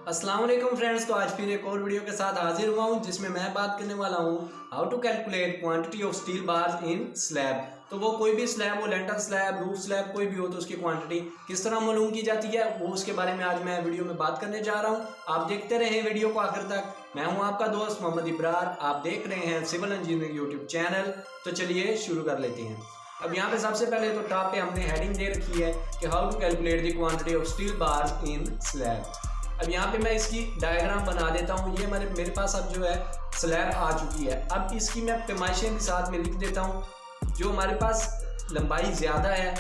अस्सलाम वालेकुम फ्रेंड्स। तो आज फिर एक और वीडियो के साथ हाजिर हुआ हूँ जिसमें मैं बात करने वाला हूँ how to calculate quantity of steel bars in slab. तो वो कोई भी स्लैब हो, लेंटर स्लैब, रूफ स्लैब, कोई भी हो, तो उसकी क्वांटिटी किस तरह मालूम की जाती है वो उसके बारे में आज मैं वीडियो में बात करने जा रहा हूँ। आप देखते रहें वीडियो को आखिर तक। मैं हूँ आपका दोस्त मोहम्मद इब्रार, आप देख रहे हैं सिविल इंजीनियरिंग यूट्यूब चैनल। तो चलिए शुरू कर लेते हैं। अब यहाँ पे सबसे पहले तो टॉप पे हमने हेडिंग दे रखी है कि how to calculate the quantity of steel bars in slab. अब यहाँ पे मैं इसकी डायग्राम बना देता हूँ। ये मेरे पास अब जो है स्लैब आ चुकी है। अब इसकी मैं पैमाइशें भी साथ में लिख देता हूँ। जो हमारे पास लंबाई ज़्यादा है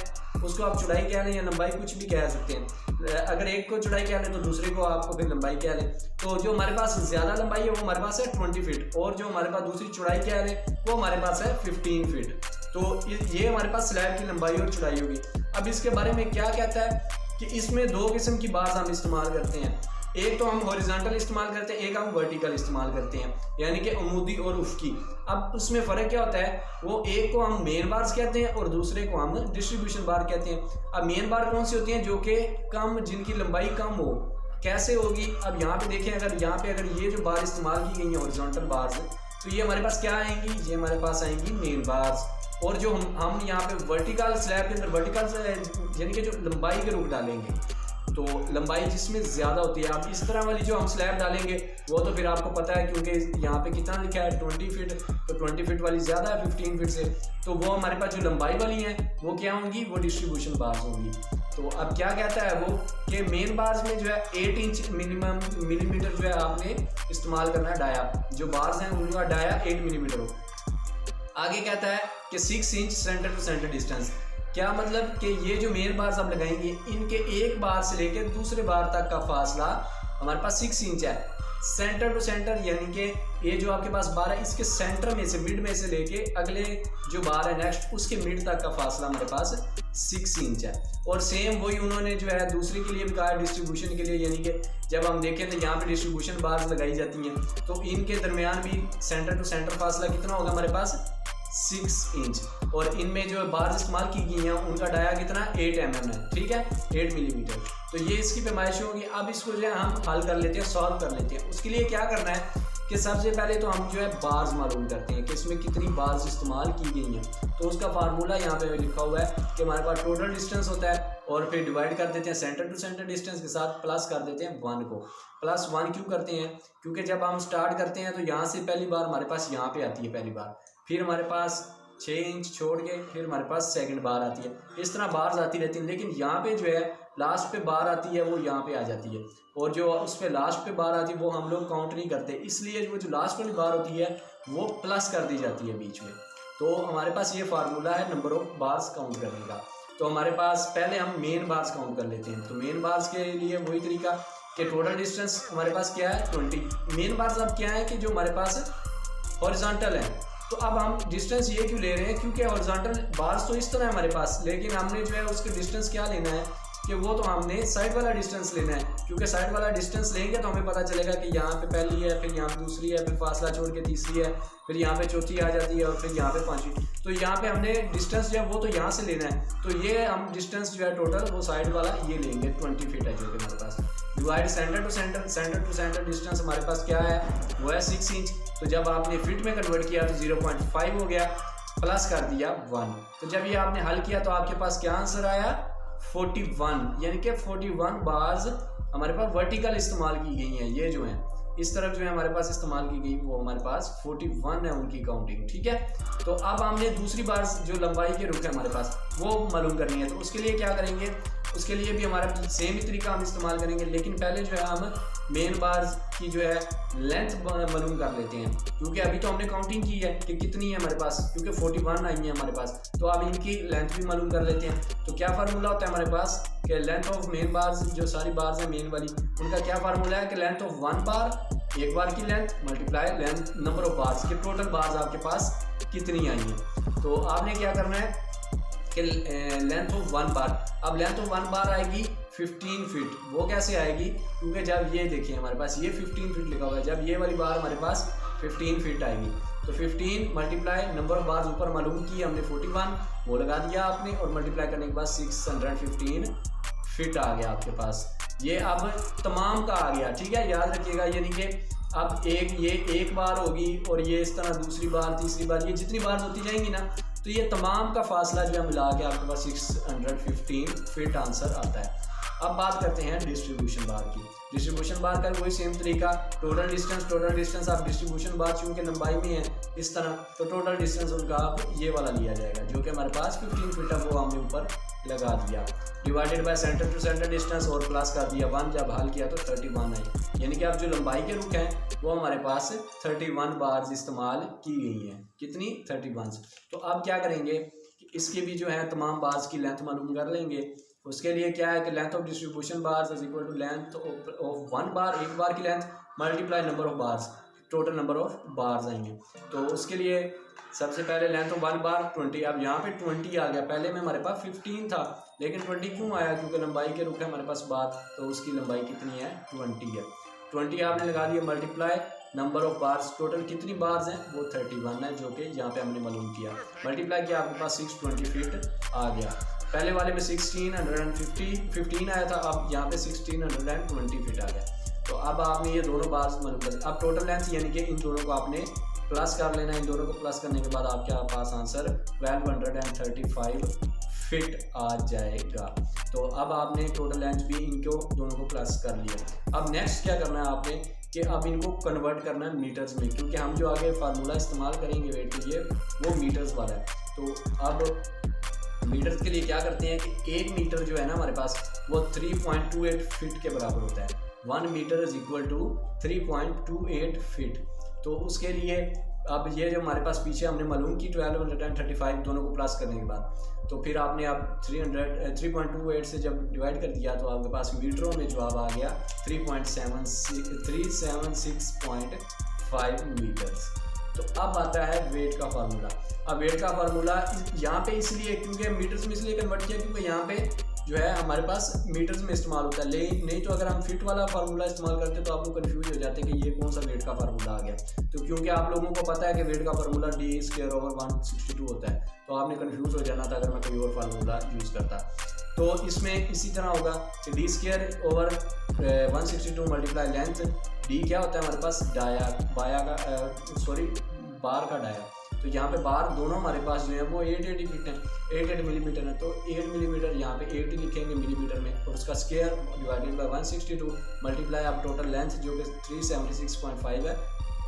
उसको आप चौड़ाई कह लें या लंबाई कुछ भी कह सकते हैं। अगर एक को चौड़ाई कह लें तो दूसरे को आपको फिर लंबाई कह लें। तो जो हमारे पास ज़्यादा लंबाई है वो हमारे पास है 20 फीट, और जो हमारे पास दूसरी चौड़ाई कह लें वो हमारे पास है 15 फीट। तो ये हमारे पास स्लैब की लंबाई और चौड़ाई होगी। अब इसके बारे में क्या कहता है कि इसमें दो किस्म की बार्स हम इस्तेमाल करते हैं। एक तो हम हॉरिजॉन्टल इस्तेमाल करते हैं, एक हम वर्टिकल इस्तेमाल करते हैं, यानी कि अमूदी और उफकी। अब उसमें फ़र्क क्या होता है, वो एक को हम मेन बार्स कहते हैं और दूसरे को हम डिस्ट्रीब्यूशन बार कहते हैं। अब मेन बार कौन सी होती हैं, जो कि कम, जिनकी लंबाई कम हो। कैसे होगी, अब यहाँ पे देखें, अगर ये जो बार इस्तेमाल की गई हैं हॉरिजॉन्टल बार्स, तो ये हमारे पास क्या आएंगी, ये हमारे पास आएंगी मेन बार्स। और जो हम यहाँ पे वर्टिकल स्लैब के अंदर वर्टिकल यानी कि जो लंबाई के रूप डालेंगे, तो लंबाई जिसमें ज़्यादा होती है। अब इस तरह वाली जो हम स्लैब डालेंगे वो तो फिर आपको पता है, क्योंकि यहाँ पे कितना लिखा है 20 फीट, तो 20 फीट वाली ज़्यादा है 15 फीट से। तो वो हमारे पास जो लंबाई वाली हैं वो क्या होंगी, वो डिस्ट्रीब्यूशन बार्स होंगी। तो अब क्या कहता है वो कि मेन बार्स में जो है 8 इंच मिलीमीटर जो है आपने इस्तेमाल करना है डाया। जो बार्स हैं उनका डाया 8 मिलीमीटर हो। आगे कहता है कि 6 inch centre to centre distance. क्या मतलब कि ये जो मेन बार्स आप लगाएंगे इनके एक बार से लेकर दूसरे बार तक का फासला हमारे पास 6 इंच है। सेंटर टू सेंटर यानी कि ये जो आपके पास बार है इसके सेंटर में से, मिड में से लेके अगले जो बार है नेक्स्ट उसके मिड तक का फासला हमारे पास 6 इंच है। और सेम वही उन्होंने जो है दूसरे के लिए भी कहा है, डिस्ट्रीब्यूशन के लिए। यानी कि जब हम देखें तो यहाँ पे डिस्ट्रीब्यूशन बार्स लगाई जाती हैं तो इनके दरमियान भी सेंटर टू सेंटर फासला कितना होगा हमारे पास 6 इंच। और इनमें जो बार्स इस्तेमाल की गई हैं उनका डाया कितना 8 mm है, ठीक है, 8 मिलीमीटर। तो ये इसकी पैमाइश होगी। अब इसको जो है हम हल कर लेते हैं, सॉल्व कर लेते हैं। उसके लिए क्या करना है कि सबसे पहले तो हम जो है बार्स मालूम करते हैं कि इसमें कितनी बार्स इस्तेमाल की गई हैं। तो उसका फार्मूला यहाँ पे लिखा हुआ है कि हमारे पास टोटल डिस्टेंस होता है और फिर डिवाइड कर देते हैं सेंटर टू सेंटर डिस्टेंस के साथ, प्लस कर देते हैं 1 को। प्लस 1 क्यों करते हैं, क्योंकि जब हम स्टार्ट करते हैं तो यहाँ से पहली बार हमारे पास यहाँ पे आती है पहली बार, फिर हमारे पास 6 इंच छोड़ के फिर हमारे पास सेकंड बार आती है। इस तरह बार्स आती रहती हैं, लेकिन यहाँ पे जो है लास्ट पे बार आती है वो यहाँ पे आ जाती है, और जो उस पे लास्ट पे बार आती है वो हम लोग काउंट नहीं करते, इसलिए वो जो लास्ट वाली बार होती है वो प्लस कर दी जाती है बीच में। तो हमारे पास ये फार्मूला है नंबर ऑफ बार्स काउंट करने का। तो हमारे पास पहले हम मेन बार्स काउंट कर लेते हैं। तो मेन बार्स के लिए वही तरीका कि टोटल डिस्टेंस हमारे पास क्या है 20। मेन बार्स अब क्या है कि जो हमारे पास हॉरिजॉन्टल है। तो अब हम डिस्टेंस ये क्यों ले रहे हैं, क्योंकि हॉरिजॉन्टल बार्स तो इस तरह है हमारे पास, लेकिन हमने जो है उसके डिस्टेंस क्या लेना है कि वो तो हमने साइड वाला डिस्टेंस लेना है। क्योंकि साइड वाला डिस्टेंस लेंगे तो हमें पता चलेगा कि यहाँ पे पहली है, फिर यहाँ पे दूसरी है, फिर फासला छोड़ के तीसरी है, फिर यहाँ पे चौथी आ जाती है और फिर यहाँ पे पांचवी। तो यहाँ पे हमने डिस्टेंस जो है वो तो यहाँ से लेना है। तो ये हम डिस्टेंस जो है टोटल वो साइड वाला ये लेंगे 20 फीट है जो कि हमारे पास। Divide center to centre distance हमारे पास क्या है वो है 6 इंच। तो जब आपने फिट में कन्वर्ट किया तो 0.5 हो गया, प्लस कर दिया 1। तो जब ये आपने हल किया तो आपके पास क्या आंसर आया 41, यानी कि 41 बार्स हमारे पास वर्टिकल इस्तेमाल की गई हैं। ये जो हैं इस तरफ जो है हमारे पास इस्तेमाल की गई वो हमारे पास 41 है उनकी काउंटिंग, ठीक है। तो अब हमने दूसरी बार जो लंबाई के रुख है हमारे पास वो मालूम करनी है। तो उसके लिए क्या करेंगे, उसके लिए भी हमारा सेम ही तरीका हम इस्तेमाल करेंगे, लेकिन पहले जो है हम मेन बार्स की जो है लेंथ मालूम कर लेते हैं। क्योंकि अभी तो हमने काउंटिंग की है कि कितनी है हमारे पास, क्योंकि 41 आई है हमारे पास। तो अब इनकी लेंथ भी मालूम कर लेते हैं। तो क्या फार्मूला होता है हमारे पास कि लेंथ ऑफ मेन बार्स, जो सारी बार्स हैं मेन वाली, उनका क्या फार्मूला है कि लेंथ ऑफ 1 बार, एक बार की length multiply length number of bars के टोटल बार्स आपके पास कितनी आई हैं। तो आपने क्या करना है कि लेंथ ऑफ 1 बार, अब लेंथ ऑफ 1 बार आएगी 15 फीट। वो कैसे आएगी, क्योंकि जब ये देखिए हमारे पास ये 15 फीट लिखा हुआ है, जब ये वाली बार हमारे पास 15 फीट आएगी तो 15 मल्टीप्लाई नंबर ऑफ बार्स ऊपर मालूम की हमने 41 वो लगा दिया आपने, और मल्टीप्लाई करने के बाद 615 फीट आ गया आपके पास। ये अब तमाम का आ गया, ठीक है, याद रखिएगा। यानी कि अब ये एक बार होगी और ये इस तरह दूसरी बार, तीसरी बार, ये जितनी बार होती जाएंगी ना, तो ये तमाम का फासला जो है मिला के आपके पास 615 फीट आंसर आता है। अब बात करते हैं डिस्ट्रीब्यूशन बार की। डिस्ट्रीब्यूशन बार का वही सेम तरीका, टोटल डिस्टेंस आप डिस्ट्रीब्यूशन बार चूंकि लंबाई में है इस तरह, तो टोटल डिस्टेंस उनका आप ये वाला लिया जाएगा जो कि हमारे पास 15 फीट है, वो हमने ऊपर लगा दिया, divided by centre to centre distance और प्लस कर दिया 1, जब हल किया तो 31 आई। यानी कि अब जो लंबाई के रुख हैं वो हमारे पास 31 बार्स इस्तेमाल की गई हैं। कितनी? 31। तो अब क्या करेंगे कि इसके भी जो है तमाम बार्स की लेंथ मालूम कर लेंगे। उसके लिए क्या है कि length of distribution bars is equal to length of one bar, एक बार की length multiply number of bars, total number of bars आएंगे। तो उसके लिए सबसे पहले लेंथ ऑफ वन बार 20, अब यहाँ पे 20 आ गया, पहले में हमारे पास 15 था, लेकिन 20 क्यों आया? क्योंकि लंबाई के रुख है हमारे पास बार, तो उसकी लंबाई कितनी है? 20 है। 20 आपने लगा दिया multiply number of bars, total कितनी बार्स हैं? वो 31 है, जो कि यहाँ पे हमने मालूम किया। मल्टीप्लाई किया, आपके पास 620 फीट आ गया। पहले वाले में 1615 आया था, अब यहाँ पे 1620 फीट आ गया। तो अब आपने ये दोनों बार्स मालूम कर, अब टोटल लेंथ यानी कि इन दोनों को आपने प्लस कर लेना। इन दोनों को प्लस करने के बाद आपके पास आंसर 1235 फिट आ जाएगा। तो अब आपने टोटल लेंथ भी इनको दोनों को प्लस कर लिया। अब नेक्स्ट क्या करना है आपने कि अब इनको कन्वर्ट करना है मीटर्स में, क्योंकि हम जो आगे फार्मूला इस्तेमाल करेंगे वेट के लिए वो मीटर्स वाला है। तो अब मीटर्स के लिए क्या करते हैं कि 1 मीटर जो है ना हमारे पास वो 3.28 फीट के बराबर होता है। 1 metre is equal to 3.28 feet. तो उसके लिए अब ये जो हमारे पास पीछे हमने मालूम की 1235 दोनों को प्लस करने के बाद, तो फिर आपने अब 3.28 से जब डिवाइड कर दिया तो आपके पास मीटरों में जवाब आ गया 376.5 मीटर्स। तो अब आता है वेट का फार्मूला। अब वेट का फार्मूला यहाँ पे इसलिए, क्योंकि मीटर्स में इसलिए कन्वर्ट किया क्योंकि यहाँ पे जो है हमारे पास मीटर्स में इस्तेमाल होता है, लेकिन नहीं तो अगर हम फिट वाला फार्मूला इस्तेमाल करते तो आप लोग कन्फ्यूज हो जाते कि ये कौन सा वेट का फार्मूला आ गया। तो क्योंकि आप लोगों को पता है कि वेट का फार्मूला d²/162 होता है, तो आपने कन्फ्यूज हो जाना था अगर मैं कोई और फार्मूला यूज़ करता। तो इसमें इसी तरह होगा कि d²/162 मल्टीप्लाई लेंथ, d क्या होता है हमारे पास? बार का डाया। तो यहाँ पे बार दोनों हमारे पास जो है वो 880 फीट है, 88 मिलीमीटर है, तो 8 मिलीमीटर यहाँ पे 80 लिखेंगे मिलीमीटर में, और उसका स्क्वायर डिवाइडेड बाय 162 मल्टीप्लाई आप टोटल लेंथ जो कि 376.5 है,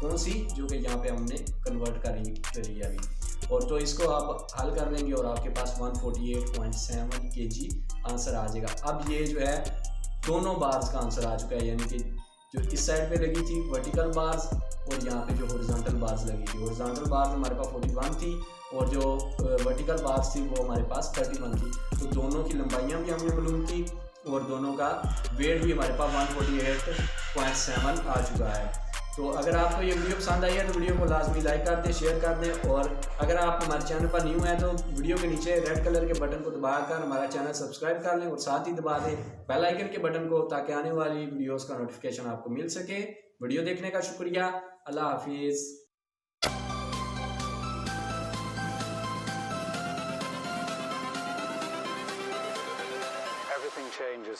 कौन सी? जो कि यहाँ पे हमने कन्वर्ट करी अभी। और तो इसको आप हल कर लेंगे और आपके पास 148.7 kg आंसर आ जाएगा। अब ये जो है दोनों बार्स का आंसर आ चुका है, यानी कि जो इस साइड पे लगी थी वर्टिकल बार्स और यहाँ पे जो हॉरिजॉन्टल बार्स लगी थी। हॉरिजॉन्टल बार्स हमारे पास 41 थी और जो वर्टिकल बार्स थी वो हमारे पास 31 थी। तो दोनों की लंबाइयाँ भी हमने मालूम की और दोनों का वेट भी हमारे पास 148.7 आ चुका है। तो अगर आपको ये वीडियो पसंद आई है तो वीडियो को लाजमी लाइक कर दें, शेयर कर दें, और अगर आप हमारे चैनल पर न्यू हैं तो वीडियो के नीचे रेड कलर के बटन को दबाकर हमारा चैनल सब्सक्राइब कर लें और साथ ही दबा दें बेल आइकन के बटन को, ताकि आने वाली वीडियोस का नोटिफिकेशन आपको मिल सके। वीडियो देखने का शुक्रिया। अल्लाह हाफिज़। Everything changes.